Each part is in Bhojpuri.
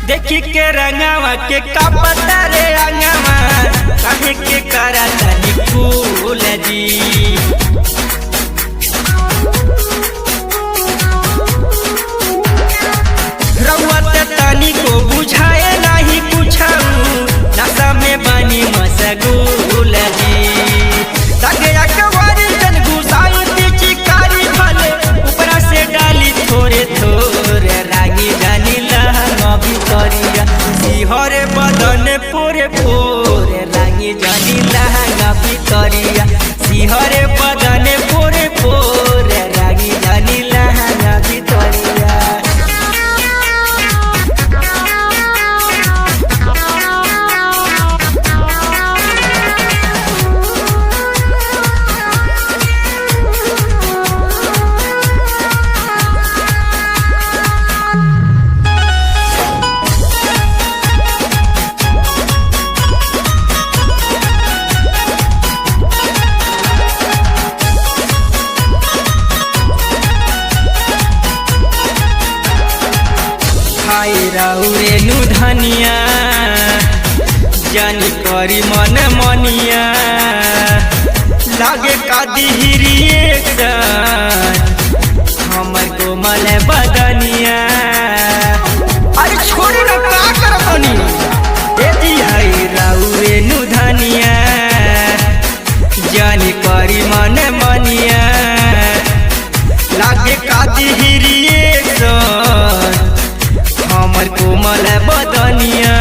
देखी के रंगावा के कपता रे अंगावा काहे के करा तनी फूल जी। रउआ तनी को बुझाए नहीं कुछ नशा में बनी मशगूल जी। तगया कवारी जन घुसाई पिचकारी भले ऊपरा से डाली थोड़े थोड़े रागी जानी लहंगा भितरिया सिहरे बदन पूरे पूरे रागी जानी लहंगा भितरिया सिहरे बदन पूरे पूरे रागी जानी लहंगा भितरिया। रेनु धनिया जानी करी मन मनिया लागे कादी हमर कोमल बदनिया। अरे छोड़ी ना का करबनी ए जी हई राउ रेनु धनिया जानी करी मन मनिया लागे कादी हमर कोमल बदनिया।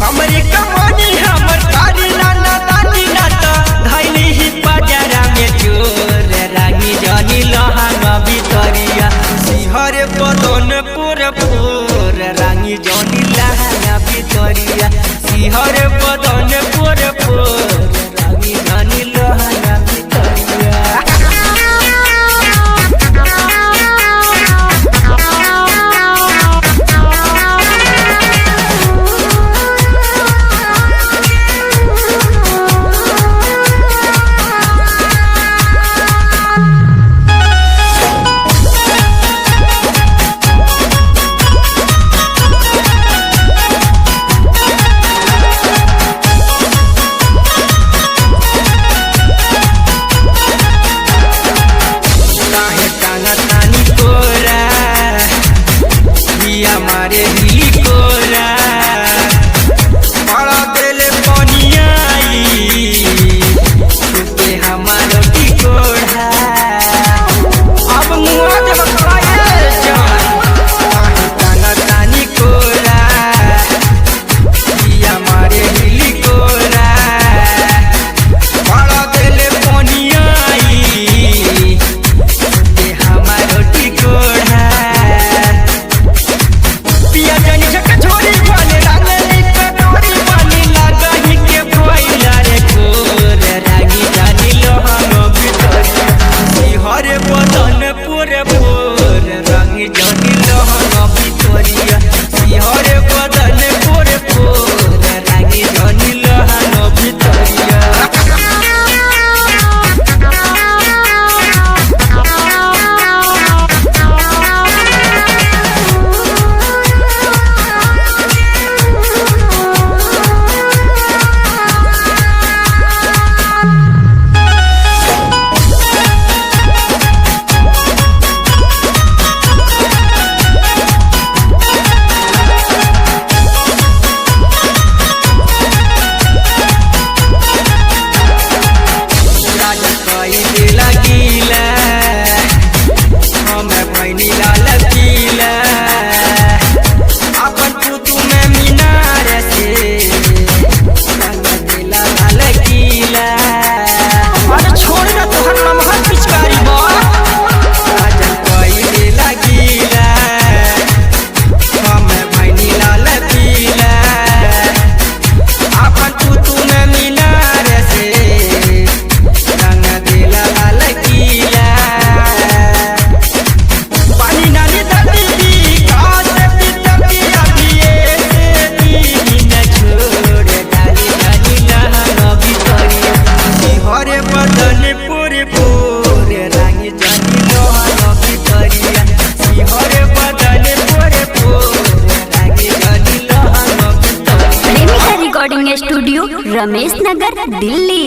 कमरी कमनी हमर कारी नाना दानी नाता धैली ही बाजारा में चोर रागी जानी लहंगा भितरिया सिहरे बदन पूरे पूरे रागी जानी लहंगा भितरिया सिहरे बदन पूरे पूरे रागी जानी लहंगा भितरिया। रमेश नगर दिल्ली।